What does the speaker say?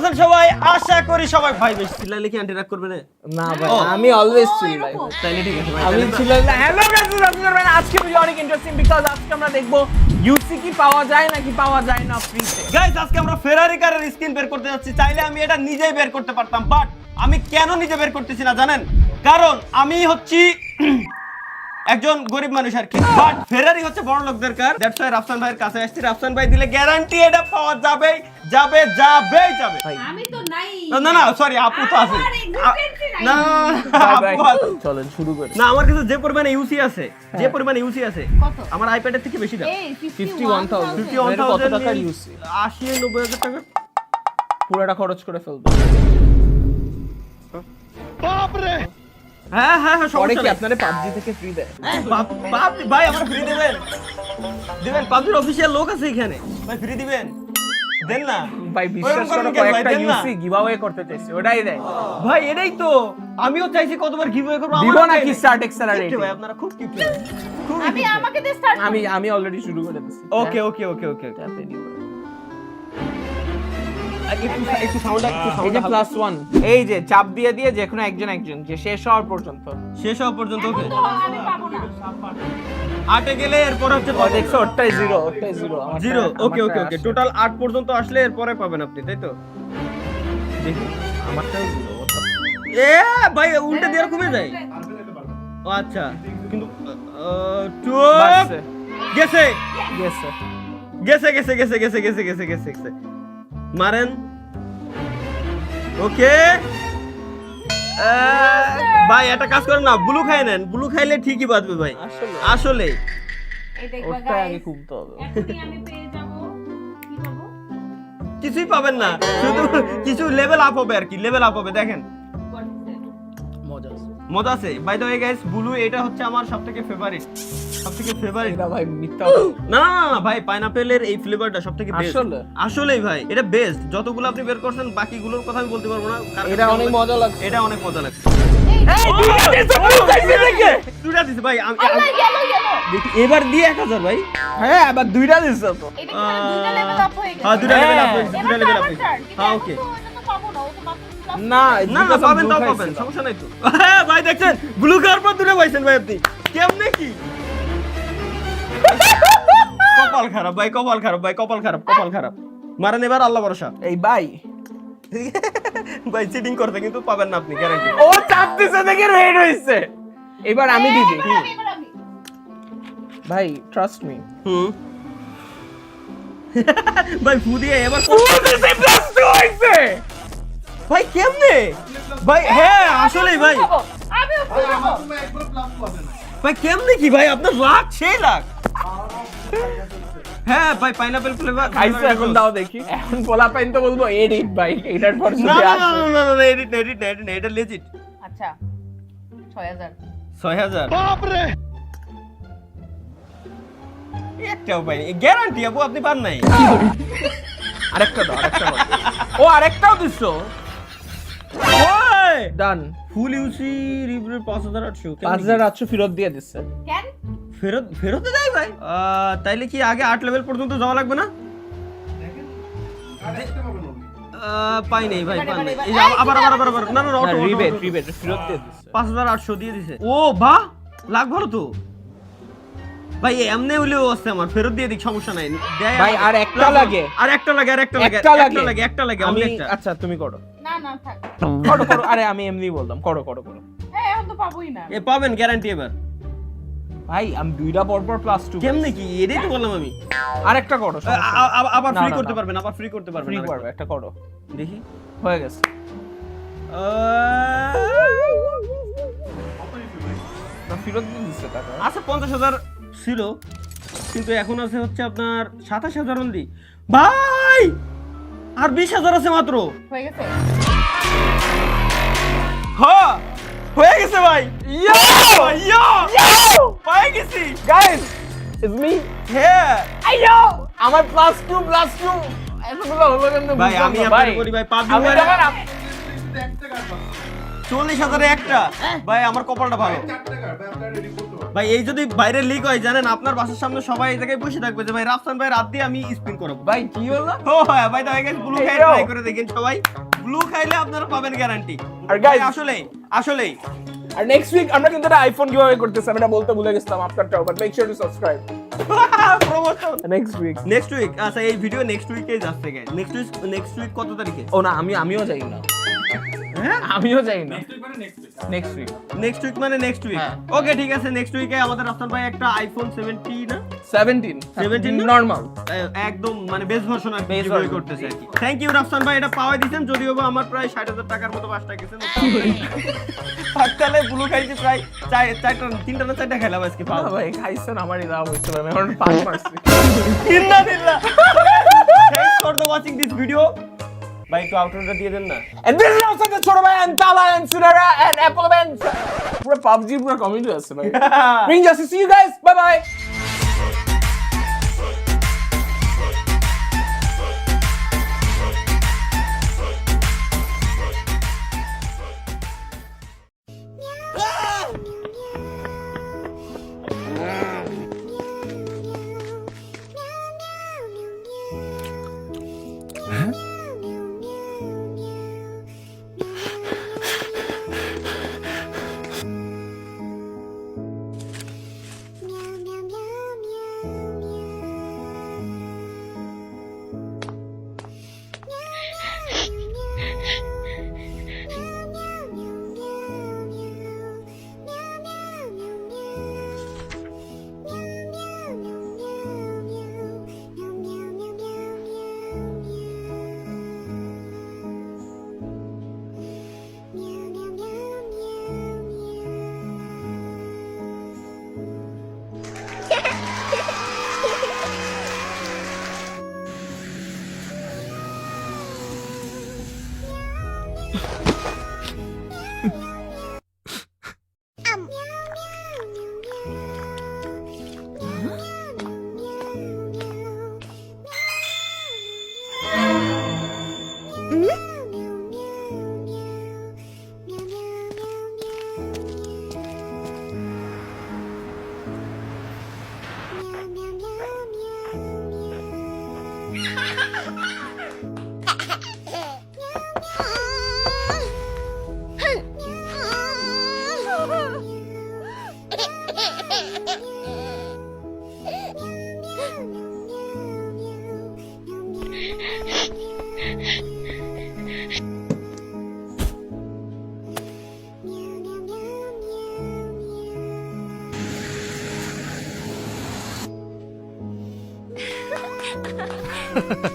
আছেন সবাই? আশা করি সবাই ভাই বেশ চিল্লাইলে কি আন্টি রাগ করবে না? না ভাই আমি অলওয়েজ চিল্লাই তাইলে ঠিক আছে ভাই। আমি চিল্লাই না। হ্যালো গাইস আপনারা আজকে ভিডিও অনেক ইন্টারেস্টিং বিকজ আজকে আমরা দেখব ইউসি কি পাওয়া যায় নাকি পাওয়া যায় না ফ্রিতে। গাইস আজকে আমরা ফেরারি কারের স্ক্রিন বের করতে যাচ্ছি। চাইলে আমি এটা নিজেই বের করতে পারতাম, বাট আমি কেন নিজে বের করতেছি না জানেন? কারণ আমি হচ্ছি একজন গরিব মানুষ আর কি, বাট ফেরারি হচ্ছে বড় লোকদের কার। দ্যাটস ওয়াই রাফসান ভাইয়ের কাছে আসছি। রাফসান ভাই দিলে গ্যারান্টি এটা পাওয়া যাবে যাবে যাবে যাবে। আমি তো নাই। না না সরি, আপু তো আছে। না আপু আছে। চলেন শুরু করি। না আমার কাছে যে পরিমাণে ইউসি আছে, যে পরিমাণে ইউসি আছে কত? আমার আইপ্যাডের থেকে বেশি দাম। এই 51,000 51,000 কত টাকার ইউসি? 80-90,000 টাকা পুরোটা খরচ করে ফেলবো। হ্যাঁ হ্যাঁ হ্যাঁ পরে সমস্যা কি নেই। আপনারা পাবজি থেকে ফ্রি দেয়? ভাই আমার ফ্রি দিবেন? দিবেন? পাবজির অফিশিয়াল লোক আছে এখানে ভাই, ফ্রি দিবেন? দেন না ভাই বিশ্বাস করো কয়েকটা ইউসি গিভঅ্যাওয়ে করতে চাইছি ওটাই দেয়। ভাই এটাই তো আমিও চাইছি কতবার গিভঅ্যাওয়ে করব। দিব নাকি স্টার্ট এক্সেলারেট? ভাই আপনারা খুব কিউট। আমি আমাকে দে স্টার্ট। আমি অলরেডি শুরু করে দিয়েছি। ওকে ওকে ওকে ওকে ট্যাপ এনিওয়ে। একটু সাউন্ড এই যে +1 এই যে চাপ দিয়ে দিয়ে যে কোনো একজন যে শেষ হওয়ার পর্যন্ত শেষ হওয়া পর্যন্ত। ওকে তো আমি পাবো না। 8 এ গেলে এরপর হচ্ছে ও দেখছো ওটাই জিরো জিরো। ওকে ওকে ওকে টোটাল 8 পর্যন্ত আসলে এরপরে পাবেন আপনি, তাই তো? দেখি আমারটাও জিরো। এ ভাই উল্টে দিয়ে কমে যায়। ও আচ্ছা কিন্তু বাড়ছে। গেছে গেছে গেছে গেছে গেছে গেছে গেছে গেছে গেছে গেছে মারেন। ওকে ভাই একটা কাজ করেন না, ব্লু খাই নেন। ব্লু খাইলে ঠিকই বাঁচবে ভাই আসলে আসলে। এই দেখবা ওটাই আগে গাইস। খুলতে হবে। এখনই আমি পেয়ে যাব। কি পাবো? কিছুই পাবেন না, শুধু কিছু লেভেল আপ হবে আর কি, লেভেল আপ হবে। দেখেন মজা আছে। মজা আছে। By the way guys, blue এটা হচ্ছে আমার সবথেকে ফেভারিট। এটা ভাই মিথ্যা। না না না ভাই, পাইনাপেলের এই ফ্লেভারটা সবথেকে বেস্ট। আসলে? আসলেই ভাই এটা বেস্ট। যতগুলো আপনি বের করছেন বাকিগুলোর কথা আমি বলতে পারবো না, কারণ এটা অনেক মজা লাগছে। এটা অনেক মজা লাগছে। এই দুইটা দিছে ভাই। আল্লাহ গেল। দেখি এবার দিয়ে 1000 ভাই। হ্যাঁ আবার দুইটা দিছো তো। এটা কি মানে দুইটা লেভেল আপ হয়ে গেছে? হ্যাঁ দুইটা লেভেল আপ হ্যাঁ। হয়েছে, দুইটা এবার লেভেল তো আপ আমার হয়েছে। turn, কিন্তু হ্যাঁ আমি ওকে। তো এটা তো পাবো না, ও তো মাত্র plus না না না পাবেন, তাও পাবেন, সমস্যা নাই তো। হ্যাঁ ভাই দেখছেন ব্লু কালার পর দুটো পাইছেন ভাই আপনি। কেমনে কি কপাল খারাপ ভাই, কপাল খারাপ ভাই, কপাল খারাপ, কপাল খারাপ। মারেন এবার, আল্লাহ ভরসা। এই ভাই ভাই চিটিং করতে কিন্তু পাবেন না আপনি, গ্যারান্টি। ও চাপ দিছে দেখে রেড হইছে। এবার আমি দিদি এবার আমি। ভাই ট্রাস্ট মি। ভাই ফু দিয়ে এবার ও দিছে +2 হইছে। ভাই কেমনে ভাই? হ্যাঁ আসলেই ভাই। আমিও পাবো। ভাই কেমনে কি ভাই? আপনার লাখ সেই লাখ। হ্যাঁ ভাই পাইনাপেল ফ্লেভার খাইছো এখন দাও দেখি। এখন পোলা পাইন তো বলবো এডিট ভাই এটার পর না যদি না আসে। না না না এডিট এডিট এডিট এটা লেজিট। আচ্ছা 6000। 6000 বাপ রে। একটাও পাইনি, গ্যারান্টি আপু আপনি পান নাই। আরেকটা দাও ও আরেকটাও দিছো। ওই ডান। ফুল ইউসি রিভিউ 5800 5800 ফেরত দিয়ে দিছে। কেন? ফেরত ফেরত দেয় ভাই? তাইলে কি আগে 8 লেভেল পর্যন্ত যাওয়া লাগবে না? পাই নাই ভাই, পাই নাই। এই যে আবার আবার আবার আবার না না অটো রিবেট ফেরত দিয়ে দিছে। 5800 দিয়ে দিছে। ও বাহ, লাখ ভালো তো ভাই। এমনি হইলেও আছে আমার, ফেরত দিয়ে দিক, সমস্যা নাই। দেয় ভাই, আমাকে। আর একটা লাগে। আর একটা লাগে, আর একটা লাগে, একটা একটা লাগে আমি only একটা। আচ্ছা তুমি করো না না থাক। করো আরে আমি এমনি বললাম করো হ্যাঁ এখন তো পাবোই না। এ পাবেন গ্যারান্টি এবার। ভাই আমি দুইটা পর +2 কেমনে কি এটাই তো বললাম আমি। আরেকটা করো আবার না, ফ্রি না, করতে না। পারবেন, আবার ফ্রি করতে পারবেন। ফ্রি আরেকটা। করবে একটা করো দেখি হয়ে গেছে। না ফেরত দিয়ে দিছে টাকা। আচ্ছা 50,000 ছিল, কিন্তু এখন আছে হচ্ছে আপনার 27,000 অনলি ভাই। আর 20,000 আছে মাত্র। হয়ে গেছে। হ্যাঁ হয়ে গেছে ভাই। ইয়া পাই গেছি গাইস ইটস মি। হ্যাঁ আইয়ো আমার +2 এতগুলো হলো কেন ভাই আমি আপনাকে বলি ভাই, পাবজি আমি মোবাইলে দেখেন 40,000 এ একটা। ভাই আমার কপালটা ভালো। ভাই এই যদি বাইরে লিক হয় জানেন আপনার বাসার সামনে সবাই এই জায়গায় বসে থাকবে যে ভাই রাফসান ভাই রাত দিয়ে আমি স্পিন করাবো। ভাই কি হলো? ও হ্যাঁ ভাই তাই গাইস ব্লু খাই Hey, yo. ট্রাই করে দেখেন সবাই, ব্লু খাইলে আপনারা পাবেন গ্যারান্টি। আর guys, আসলে আর নেক্সট উইক আমরা কিন্তু একটা আইফোন গিভঅ্যাওয়ে করতেছি, আমি এটা বলতে ভুলে গেছিলাম আপনারটাও, but make sure to subscribe promotion next week. আচ্ছা এই ভিডিও নেক্সট উইকেই যাচ্ছে গাইস। নেক্সট উইক কত তারিখে? ও না, আমিও যাই না, হ্যাঁ আমিও যাই না, নেক্সট উইক নেক্সট উইক মানে নেক্সট উইক। হ্যাঁ। ওকে ঠিক আছে, নেক্সট উইকে আমাদের রাফসান ভাই একটা আইফোন 17 না 17 না? নরমাল একদম মানে বেস ভার্সন আর Base giveaway version, করতেছে আর কি। থ্যাংক ইউ রাফসান ভাই, এটা পাওয়াই দিয়েছেন, যদিও বা আমার প্রায় 60,000 টাকার মতো বাসটা গেছে। পাঁচটালে ব্লু খাইছি প্রায় তিনটা না চারটা খেলাম আজকে পাও। ভাই খাইছেন, আমারই দাম হইছে ভাই, আমি এখন পাঁচ মারছি। ইন্নালিল্লাহ। Thanks for the watching this video. ভাই একটু আউটরোটা দিয়ে দেন না। And this is also the ছোট ভাই and Tala and Sunara and Apple and পুরো PUBG পুরো কমেডি আছে ভাই। Bring justice, see you guys, bye bye. Ha ha ha.